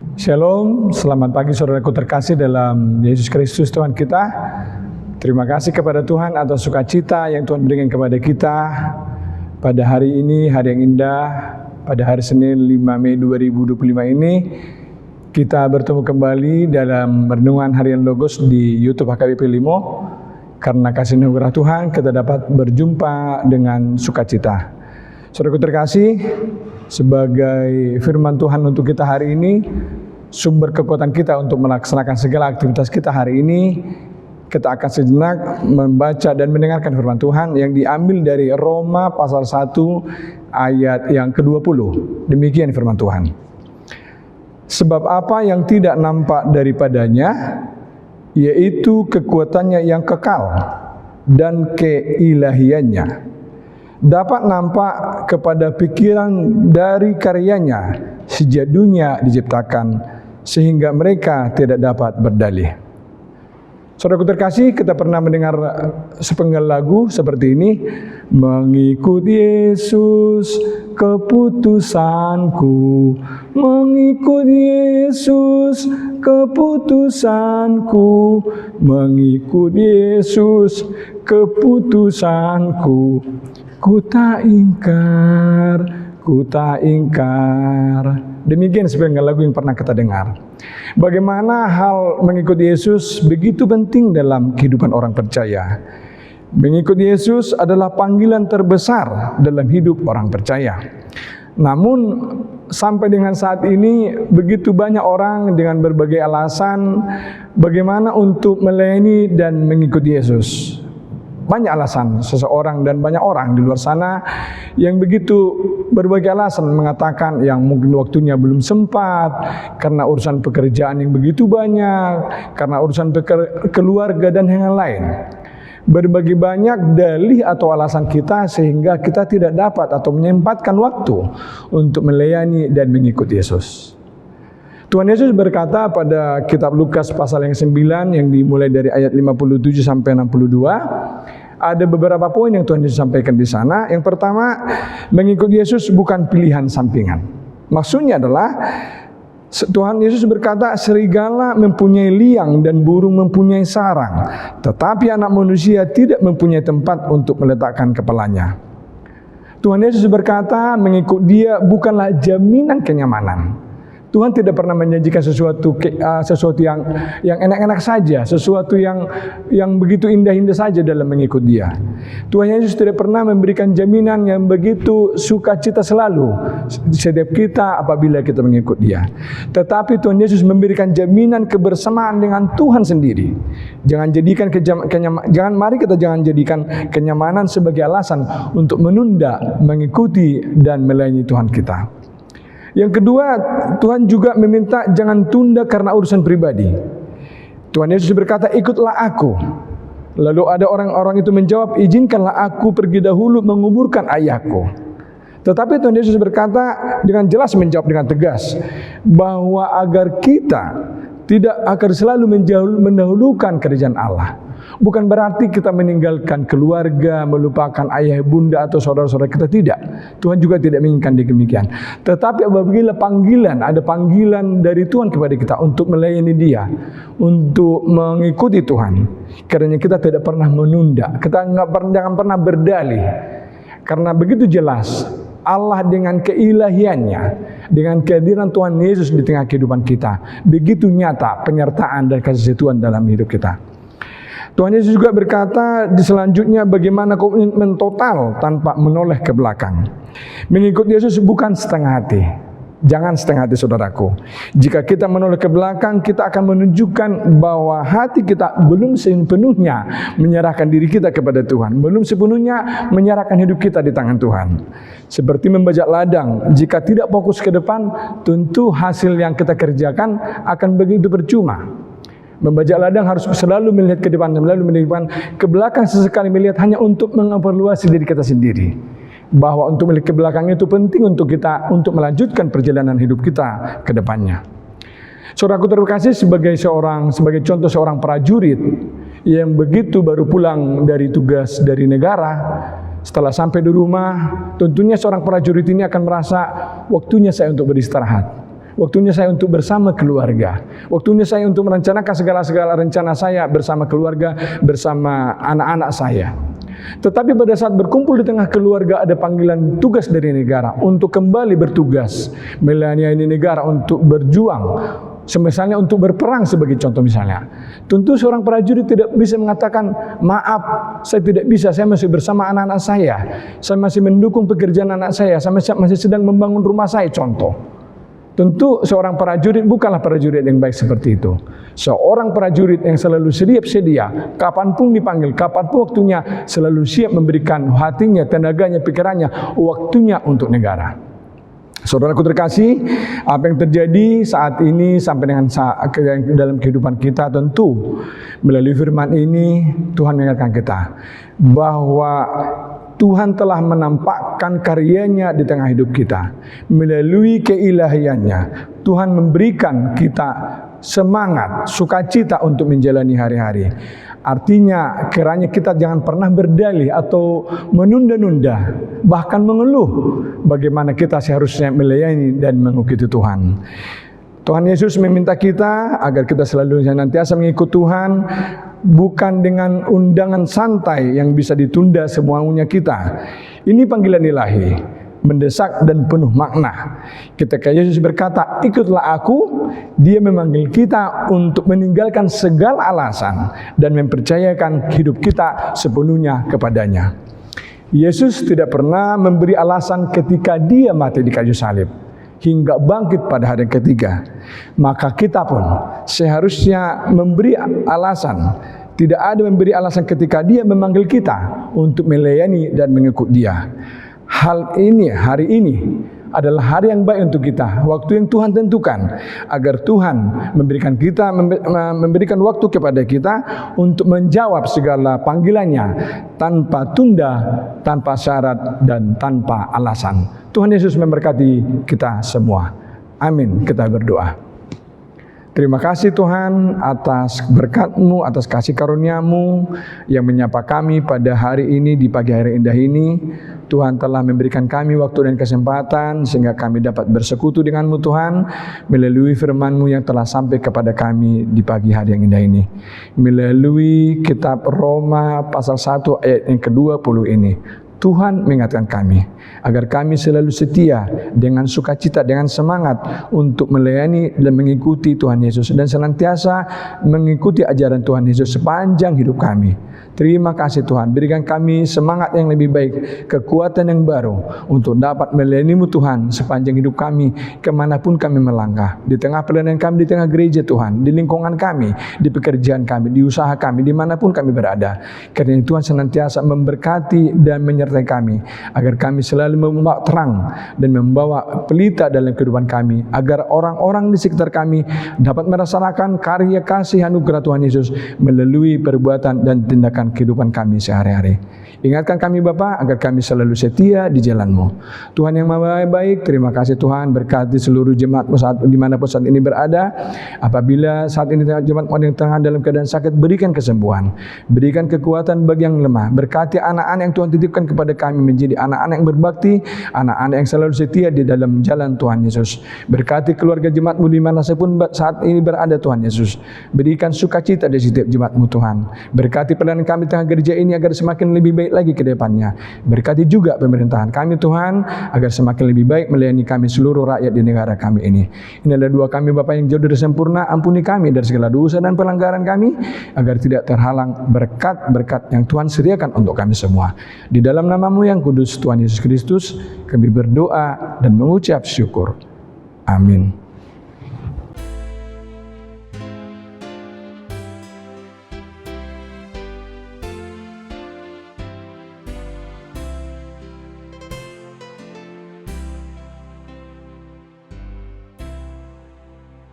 Shalom, selamat pagi saudaraku terkasih dalam Yesus Kristus Tuhan kita. Terima kasih kepada Tuhan atas sukacita yang Tuhan berikan kepada kita pada hari ini, hari yang indah, pada hari Senin 5 Mei 2025 ini. Kita bertemu kembali dalam renungan harian Logos di YouTube HKBP Limo. Karena kasih anugerah Tuhan, kita dapat berjumpa dengan sukacita. Saudaraku terkasih, sebagai firman Tuhan untuk kita hari ini, sumber kekuatan kita untuk melaksanakan segala aktivitas kita hari ini, kita akan sejenak membaca dan mendengarkan firman Tuhan yang diambil dari Roma pasal 1 ayat yang ke-20. Demikian firman Tuhan. Sebab apa yang tidak nampak daripadanya, yaitu kekuatannya yang kekal dan keilahiannya, dapat nampak kepada pikiran dari karyanya sejak dunia diciptakan, sehingga mereka tidak dapat berdalih. Saudaraku terkasih, kita pernah mendengar sepenggal lagu seperti ini. Mengikut Yesus keputusanku, mengikut Yesus keputusanku, mengikut Yesus keputusanku. Ku tak ingkar, ku tak ingkar. Demikian sepenggal lagu yang pernah kita dengar. Bagaimana hal mengikuti Yesus begitu penting dalam kehidupan orang percaya. Mengikuti Yesus adalah panggilan terbesar dalam hidup orang percaya. Namun sampai dengan saat ini begitu banyak orang dengan berbagai alasan bagaimana untuk melayani dan mengikuti Yesus. Banyak alasan seseorang dan banyak orang di luar sana yang begitu berbagai alasan mengatakan yang mungkin waktunya belum sempat, karena urusan pekerjaan yang begitu banyak, karena urusan keluarga dan yang lain. Berbagai banyak dalih atau alasan kita sehingga kita tidak dapat atau menyempatkan waktu untuk melayani dan mengikuti Yesus. Tuhan Yesus berkata pada kitab Lukas pasal yang 9 yang dimulai dari ayat 57 sampai 62. Ada beberapa poin yang Tuhan Yesus sampaikan di sana. Yang pertama, mengikuti Yesus bukan pilihan sampingan. Maksudnya adalah Tuhan Yesus berkata, serigala mempunyai liang dan burung mempunyai sarang, tetapi anak manusia tidak mempunyai tempat untuk meletakkan kepalanya. Tuhan Yesus berkata, mengikut Dia bukanlah jaminan kenyamanan. Tuhan tidak pernah menjanjikan sesuatu yang enak-enak saja, sesuatu yang begitu indah-indah saja dalam mengikut Dia. Tuhan Yesus tidak pernah memberikan jaminan yang begitu sukacita selalu setiap kita apabila kita mengikut Dia. Tetapi Tuhan Yesus memberikan jaminan kebersamaan dengan Tuhan sendiri. Jangan jadikan kenyamanan sebagai alasan untuk menunda mengikuti dan melayani Tuhan kita. Yang kedua, Tuhan juga meminta jangan tunda karena urusan pribadi. Tuhan Yesus berkata, ikutlah aku. Lalu ada orang-orang itu menjawab, izinkanlah aku pergi dahulu menguburkan ayahku. Tetapi Tuhan Yesus berkata dengan jelas, menjawab dengan tegas, bahwa agar kita tidak akan selalu mendahulukan kerajaan Allah. Bukan berarti kita meninggalkan keluarga, melupakan ayah, bunda atau saudara-saudara kita, tidak. Tuhan juga tidak menginginkan demikian. Tetapi apabila ada panggilan dari Tuhan kepada kita untuk melayani Dia, untuk mengikuti Tuhan, karena kita tidak pernah menunda, kita jangan pernah berdalih. Karena begitu jelas Allah dengan keilahiannya, dengan kehadiran Tuhan Yesus di tengah kehidupan kita, begitu nyata penyertaan dan kasih Tuhan dalam hidup kita. Tuhan Yesus juga berkata di selanjutnya, bagaimana komitmen total tanpa menoleh ke belakang. Mengikut Yesus bukan setengah hati. Jangan setengah hati, saudaraku. Jika kita menoleh ke belakang, kita akan menunjukkan bahwa hati kita belum sepenuhnya menyerahkan diri kita kepada Tuhan, belum sepenuhnya menyerahkan hidup kita di tangan Tuhan. Seperti membajak ladang, jika tidak fokus ke depan, tentu hasil yang kita kerjakan akan begitu percuma. Membajak ladang harus selalu melihat ke depan, selalu melihat ke belakang, sesekali melihat hanya untuk mengevaluasi diri kita sendiri. Bahwa untuk melihat ke belakang itu penting untuk kita, untuk melanjutkan perjalanan hidup kita ke depannya. Saudaraku terkasih, sebagai contoh seorang prajurit yang begitu baru pulang dari tugas dari negara, setelah sampai di rumah, tentunya seorang prajurit ini akan merasa waktunya saya untuk beristirahat. Waktunya saya untuk bersama keluarga. Waktunya saya untuk merencanakan segala rencana saya bersama keluarga, bersama anak-anak saya. Tetapi pada saat berkumpul di tengah keluarga ada panggilan tugas dari negara untuk kembali bertugas melayani negara untuk berjuang. Misalnya untuk berperang sebagai contoh misalnya. Tentu seorang prajurit tidak bisa mengatakan, maaf saya tidak bisa, saya masih bersama anak-anak saya masih mendukung pekerjaan anak saya masih sedang membangun rumah saya, contoh. Tentu seorang prajurit bukanlah prajurit yang baik seperti itu. Seorang prajurit yang selalu sedia, kapanpun dipanggil, kapanpun waktunya, selalu siap memberikan hatinya, tenaganya, pikirannya, waktunya untuk negara. Saudaraku terkasih, apa yang terjadi saat ini sampai dengan dalam kehidupan kita, tentu melalui firman ini Tuhan mengingatkan kita bahwa Tuhan telah menampakkan karyanya di tengah hidup kita. Melalui keilahiannya Tuhan memberikan kita semangat, sukacita untuk menjalani hari-hari. Artinya kiranya kita jangan pernah berdalih atau menunda-nunda, bahkan mengeluh bagaimana kita seharusnya melayani dan mengikuti Tuhan. Tuhan Yesus meminta kita agar kita selalu senantiasa mengikuti Tuhan, bukan dengan undangan santai yang bisa ditunda semaunya kita. Ini panggilan ilahi, mendesak dan penuh makna. Ketika Yesus berkata, ikutlah aku, dia memanggil kita untuk meninggalkan segala alasan dan mempercayakan hidup kita sepenuhnya kepadanya. Yesus tidak pernah memberi alasan ketika dia mati di kayu salib hingga bangkit pada hari ketiga. Maka kita pun seharusnya memberi alasan. Tidak ada memberi alasan ketika dia memanggil kita untuk melayani dan mengikut dia. Hari ini adalah hari yang baik untuk kita, waktu yang Tuhan tentukan agar Tuhan memberikan waktu kepada kita untuk menjawab segala panggilannya tanpa tunda, tanpa syarat dan tanpa alasan. Tuhan Yesus memberkati kita semua. Amin. Kita berdoa. Terima kasih Tuhan atas berkat-Mu, atas kasih karunia-Mu yang menyapa kami pada hari ini, di pagi hari indah ini. Tuhan telah memberikan kami waktu dan kesempatan sehingga kami dapat bersekutu dengan-Mu Tuhan melalui firman-Mu yang telah sampai kepada kami di pagi hari yang indah ini. Melalui kitab Roma pasal 1 ayat yang ke-20 ini. Tuhan mengingatkan kami agar kami selalu setia dengan sukacita, dengan semangat untuk melayani dan mengikuti Tuhan Yesus dan senantiasa mengikuti ajaran Tuhan Yesus sepanjang hidup kami. Terima kasih Tuhan, berikan kami semangat yang lebih baik, kekuatan yang baru untuk dapat melayani-Mu Tuhan sepanjang hidup kami, kemanapun kami melangkah, di tengah pelayanan kami, di tengah gereja Tuhan, di lingkungan kami, di pekerjaan kami, di usaha kami, dimanapun kami berada. Karena Tuhan senantiasa memberkati dan menyertai kami, agar kami selalu membawa terang dan membawa pelita dalam kehidupan kami, agar orang-orang di sekitar kami dapat merasakan karya kasih anugerah Tuhan Yesus melalui perbuatan dan tindakan kehidupan kami sehari-hari. Ingatkan kami Bapa agar kami selalu setia di jalan-Mu. Tuhan yang Maha Baik, terima kasih Tuhan, berkati seluruh jemaat-Mu dimanapun saat ini berada. Apabila saat ini jemaat-Mu yang tengah dalam keadaan sakit, berikan kesembuhan, berikan kekuatan bagi yang lemah. Berkati anak-anak yang Tuhan titipkan kepada kami menjadi anak-anak yang berbakti, anak-anak yang selalu setia di dalam jalan Tuhan Yesus. Berkati keluarga jemaat-Mu dimanapun saat ini berada Tuhan Yesus. Berikan sukacita di setiap jemaat-Mu Tuhan. Berkati pelayanan kami tengah gereja ini agar semakin lebih baik lagi ke depannya. Berkati juga pemerintahan kami Tuhan agar semakin lebih baik melayani kami seluruh rakyat di negara kami ini. Ini adalah doa kami Bapa yang jauh dari sempurna. Ampuni kami dari segala dosa dan pelanggaran kami agar tidak terhalang berkat-berkat yang Tuhan sediakan untuk kami semua. Di dalam nama-Mu yang kudus Tuhan Yesus Kristus kami berdoa dan mengucap syukur. Amin.